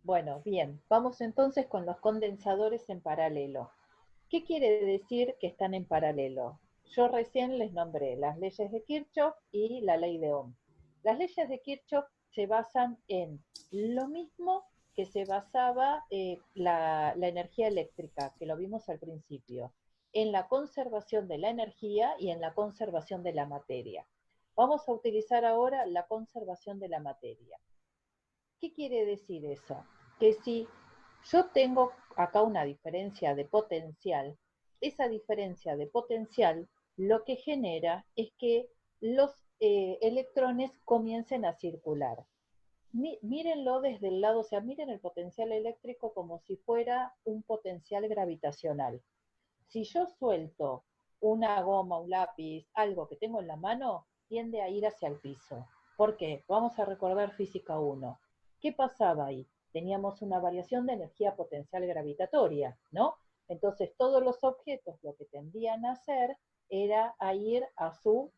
Bueno, bien, vamos entonces con los condensadores en paralelo. ¿Qué quiere decir que están en paralelo? Yo recién les nombré las leyes de Kirchhoff y la ley de Ohm. Las leyes de Kirchhoff se basan en lo mismo que se basaba la energía eléctrica, que lo vimos al principio, en la conservación de la energía y en la conservación de la materia. Vamos a utilizar ahora la conservación de la materia. ¿Qué quiere decir eso? Que si yo tengo acá una diferencia de potencial, esa diferencia de potencial lo que genera es que los electrones comiencen a circular. Mírenlo desde el lado, o sea, miren el potencial eléctrico como si fuera un potencial gravitacional. Si yo suelto una goma, un lápiz, algo que tengo en la mano, tiende a ir hacia el piso. ¿Por qué? Vamos a recordar física 1. ¿Qué pasaba ahí? Teníamos una variación de energía potencial gravitatoria, ¿no? Entonces todos los objetos lo que tendían a hacer era a ir a su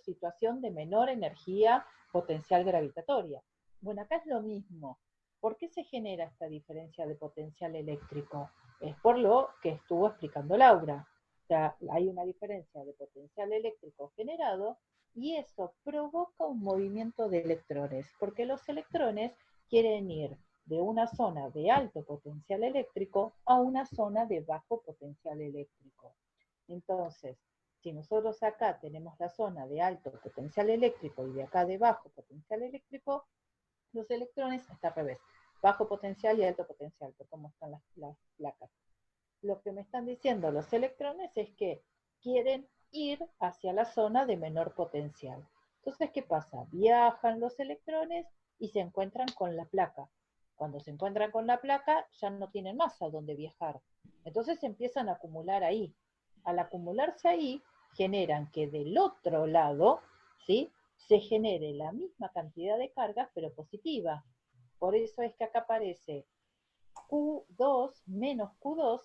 situación de menor energía potencial gravitatoria. Bueno, acá es lo mismo. ¿Por qué se genera esta diferencia de potencial eléctrico? Es por lo que estuvo explicando Laura. O sea, hay una diferencia de potencial eléctrico generado y eso provoca un movimiento de electrones, porque los electrones quieren ir de una zona de alto potencial eléctrico a una zona de bajo potencial eléctrico. Entonces, si nosotros acá tenemos la zona de alto potencial eléctrico y de acá de bajo potencial eléctrico, los electrones está al revés, bajo potencial y alto potencial, por cómo están las placas. Lo que me están diciendo los electrones es que quieren ir hacia la zona de menor potencial. Entonces, ¿qué pasa? Viajan los electrones y se encuentran con la placa. Cuando se encuentran con la placa, ya no tienen más a dónde viajar. Entonces se empiezan a acumular ahí. Al acumularse ahí, generan que del otro lado, ¿sí?, se genere la misma cantidad de cargas, pero positiva. Por eso es que acá aparece Q2 menos Q2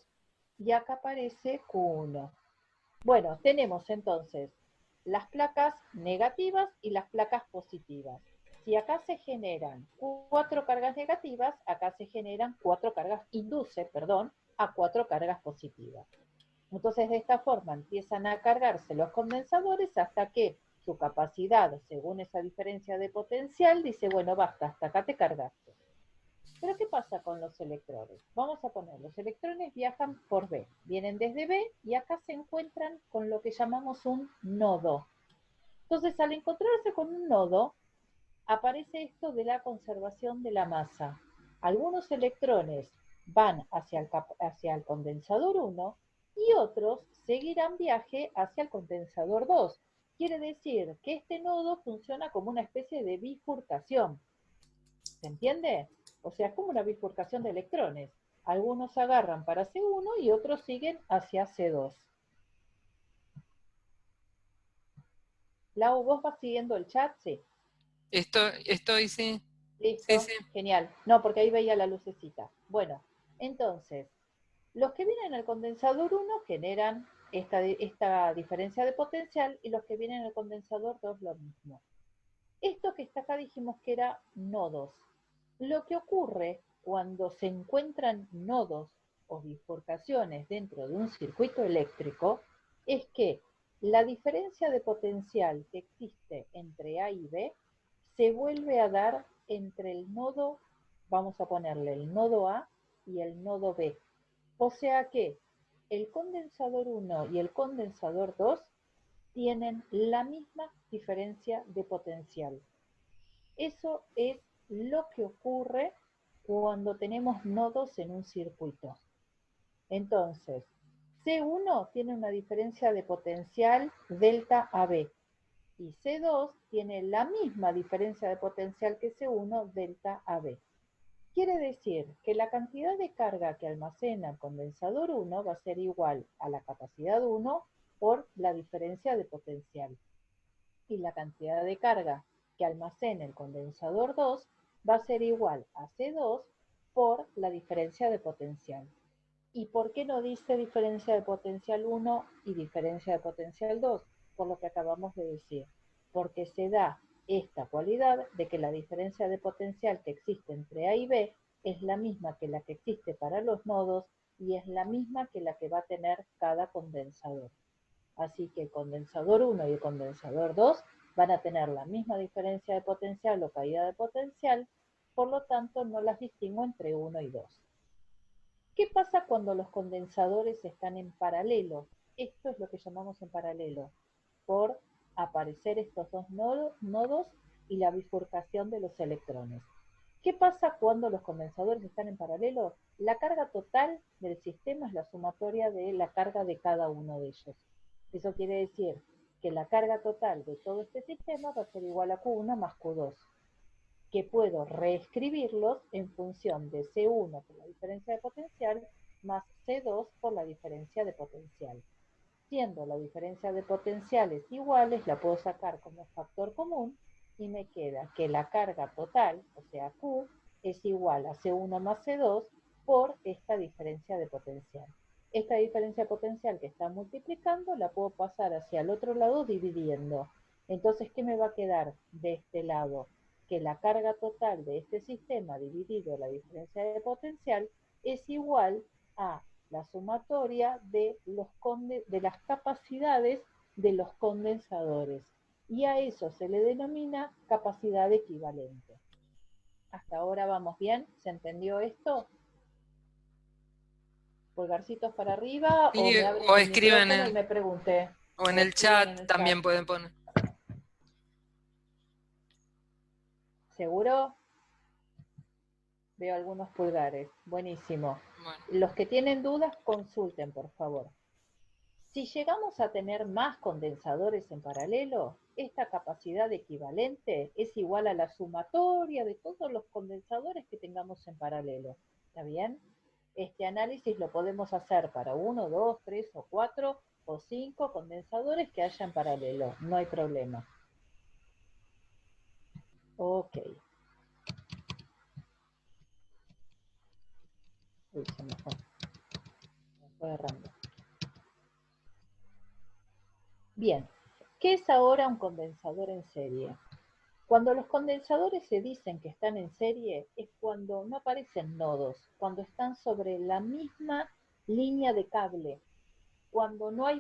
y acá aparece Q1. Bueno, tenemos entonces las placas negativas y las placas positivas. Si acá se generan 4 cargas negativas, acá se generan 4 cargas, induce, perdón, a 4 cargas positivas. Entonces, de esta forma empiezan a cargarse los condensadores hasta que su capacidad, según esa diferencia de potencial, dice, bueno, basta, hasta acá te cargaste. Pero ¿qué pasa con los electrones? Vamos a poner, los electrones viajan por B, vienen desde B y acá se encuentran con lo que llamamos un nodo. Entonces, al encontrarse con un nodo, aparece esto de la conservación de la masa. Algunos electrones van hacia el condensador 1 y otros seguirán viaje hacia el condensador 2. Quiere decir que este nodo funciona como una especie de bifurcación. ¿Se entiende? O sea, es como una bifurcación de electrones. Algunos agarran para C1 y otros siguen hacia C2. Lau, ¿vos vas siguiendo el chat? Sí. Estoy, sí, sí, ¿Listo? sí. Genial. No, porque ahí veía la lucecita. Bueno, entonces, los que vienen al condensador 1 generan esta diferencia de potencial y los que vienen al condensador 2 lo mismo. Esto que está acá dijimos que era nodos. Lo que ocurre cuando se encuentran nodos o bifurcaciones dentro de un circuito eléctrico es que la diferencia de potencial que existe entre A y B se vuelve a dar entre el nodo, vamos a ponerle el nodo A y el nodo B. O sea que el condensador 1 y el condensador 2 tienen la misma diferencia de potencial. Eso es lo que ocurre cuando tenemos nodos en un circuito. Entonces, C1 tiene una diferencia de potencial delta AB y C2 tiene la misma diferencia de potencial que C1 delta AB. Quiere decir que la cantidad de carga que almacena el condensador 1 va a ser igual a la capacidad 1 por la diferencia de potencial. Y la cantidad de carga que almacena el condensador 2 va a ser igual a C2 por la diferencia de potencial. ¿Y por qué no dice diferencia de potencial 1 y diferencia de potencial 2? Por lo que acabamos de decir. Porque se da esta cualidad de que la diferencia de potencial que existe entre A y B es la misma que la que existe para los nodos y es la misma que la que va a tener cada condensador. Así que el condensador 1 y el condensador 2 van a tener la misma diferencia de potencial o caída de potencial, por lo tanto no las distingo entre 1 y 2. ¿Qué pasa cuando los condensadores están en paralelo? Esto es lo que llamamos en paralelo, por aparecer estos dos nodos y la bifurcación de los electrones. ¿Qué pasa cuando los condensadores están en paralelo? La carga total del sistema es la sumatoria de la carga de cada uno de ellos. Eso quiere decir que la carga total de todo este sistema va a ser igual a Q1 más Q2, que puedo reescribirlos en función de C1 por la diferencia de potencial más C2 por la diferencia de potencial. Siendo la diferencia de potenciales iguales, la puedo sacar como factor común y me queda que la carga total, o sea Q, es igual a C1 más C2 por esta diferencia de potencial. Esta diferencia potencial que está multiplicando la puedo pasar hacia el otro lado dividiendo. Entonces, ¿qué me va a quedar de este lado? Que la carga total de este sistema dividido la diferencia de potencial es igual a la sumatoria de las capacidades de los condensadores. Y a eso se le denomina capacidad equivalente. ¿Hasta ahora vamos bien? ¿Se entendió esto? Pulgarcitos para arriba Sí, o me abren o el escriben micrófono y me pregunté. o en el chat también pueden poner. ¿Seguro? Veo algunos pulgares. Buenísimo. Bueno. Los que tienen dudas, consulten, por favor. Si llegamos a tener más condensadores en paralelo, esta capacidad equivalente es igual a la sumatoria de todos los condensadores que tengamos en paralelo. ¿Está bien? Este análisis lo podemos hacer para 1, 2, 3 o 4 o 5 condensadores que haya en paralelo. No hay problema. Ok. Uy, se me fue. Me fue errando. Bien. ¿Qué es ahora un condensador en serie? Cuando los condensadores se dicen que están en serie es cuando no aparecen nodos, cuando están sobre la misma línea de cable, cuando no hay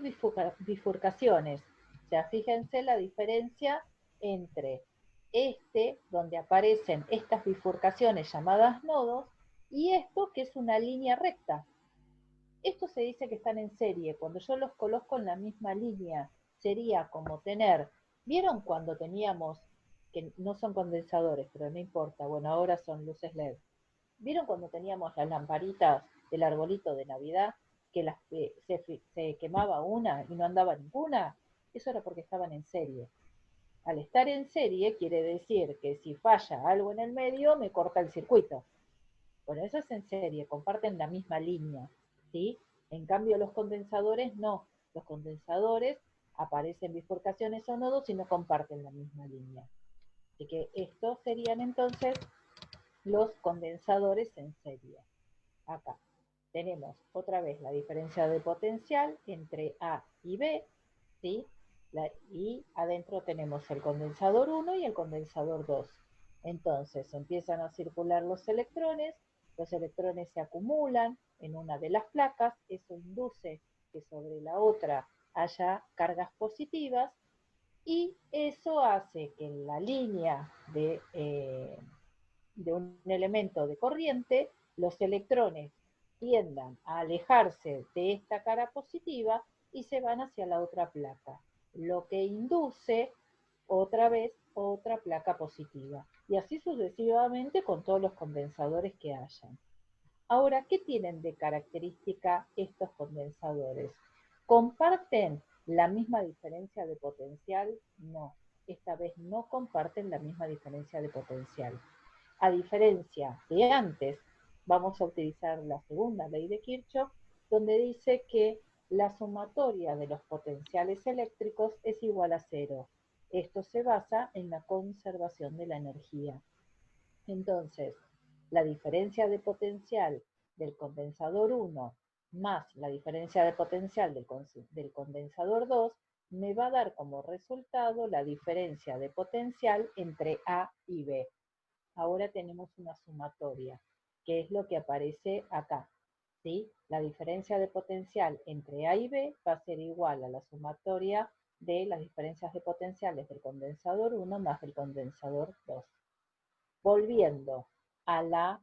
bifurcaciones. O sea, fíjense la diferencia entre donde aparecen estas bifurcaciones llamadas nodos, y esto que es una línea recta. Esto se dice que están en serie, cuando yo los coloco en la misma línea. Sería como tener, ¿vieron cuando teníamos, que no son condensadores, pero no importa, bueno, ahora son luces LED? ¿Vieron cuando teníamos las lamparitas del arbolito de Navidad, que se quemaba una y no andaba ninguna? Eso era porque estaban en serie. Al estar en serie quiere decir que si falla algo en el medio, me corta el circuito. Bueno, eso es en serie, comparten la misma línea, ¿sí? En cambio, los condensadores no. Los condensadores aparecen bifurcaciones o nodos y no comparten la misma línea. Así que estos serían entonces los condensadores en serie. Acá tenemos otra vez la diferencia de potencial entre A y B, ¿sí? Y adentro tenemos el condensador 1 y el condensador 2. Entonces empiezan a circular los electrones se acumulan en una de las placas, eso induce que sobre la otra haya cargas positivas y eso hace que en la línea de un elemento de corriente los electrones tiendan a alejarse de esta cara positiva y se van hacia la otra placa, lo que induce otra vez otra placa positiva. Y así sucesivamente con todos los condensadores que hayan. Ahora, ¿qué tienen de característica estos condensadores? ¿Comparten la misma diferencia de potencial? No, esta vez no comparten la misma diferencia de potencial. A diferencia de antes, vamos a utilizar la segunda ley de Kirchhoff, donde dice que la sumatoria de los potenciales eléctricos es igual a cero. Esto se basa en la conservación de la energía. Entonces, la diferencia de potencial del condensador 1 más la diferencia de potencial del condensador 2 me va a dar como resultado la diferencia de potencial entre A y B. Ahora tenemos una sumatoria, que es lo que aparece acá, ¿sí? La diferencia de potencial entre A y B va a ser igual a la sumatoria de las diferencias de potenciales del condensador 1 más del condensador 2. Volviendo a la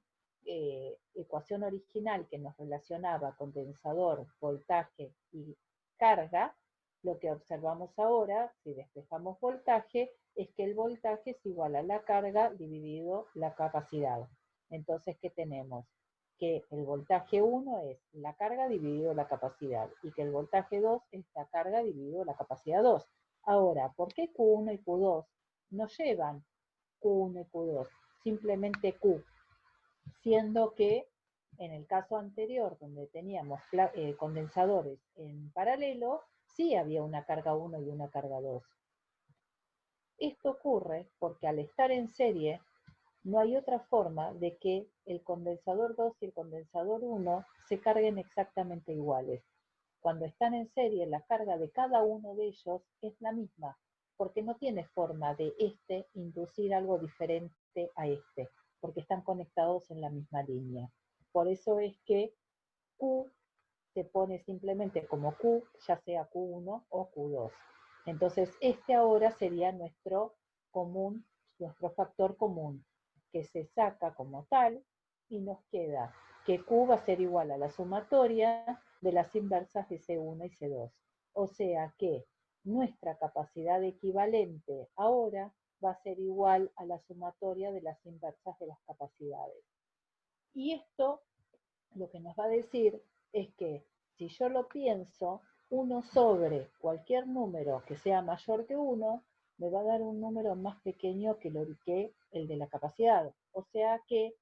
ecuación original que nos relacionaba condensador, voltaje y carga, lo que observamos ahora, si despejamos voltaje, es que el voltaje es igual a la carga dividido la capacidad. Entonces, ¿qué tenemos? Que el voltaje 1 es la carga dividido la capacidad y que el voltaje 2 es la carga dividido la capacidad 2. Ahora, ¿por qué Q1 y Q2 no llevan Q1 y Q2? Simplemente Q, siendo que en el caso anterior, donde teníamos condensadores en paralelo, sí había una carga 1 y una carga 2. Esto ocurre porque al estar en serie, no hay otra forma de que el condensador 2 y el condensador 1 se carguen exactamente iguales. Cuando están en serie, la carga de cada uno de ellos es la misma, porque no tiene forma de inducir algo diferente a porque están conectados en la misma línea. Por eso es que Q se pone simplemente como Q, ya sea Q1 o Q2. Entonces, ahora sería nuestro factor común, que se saca como tal y nos queda que Q va a ser igual a la sumatoria de las inversas de C1 y C2. O sea que nuestra capacidad equivalente ahora va a ser igual a la sumatoria de las inversas de las capacidades. Y esto lo que nos va a decir es que si yo lo pienso, 1 sobre cualquier número que sea mayor que 1, me va a dar un número más pequeño que el de la capacidad. O sea que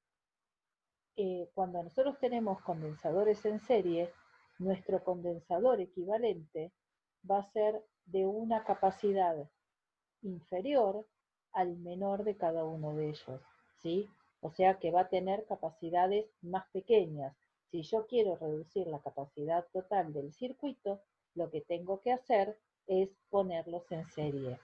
cuando nosotros tenemos condensadores en serie, nuestro condensador equivalente va a ser de una capacidad inferior al menor de cada uno de ellos, ¿sí? O sea que va a tener capacidades más pequeñas. Si yo quiero reducir la capacidad total del circuito, lo que tengo que hacer es ponerlos en serie.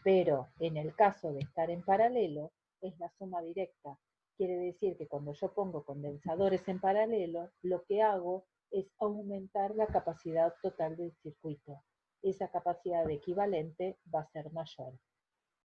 Pero en el caso de estar en paralelo, es la suma directa. Quiere decir que cuando yo pongo condensadores en paralelo, lo que hago es aumentar la capacidad total del circuito. Esa capacidad equivalente va a ser mayor.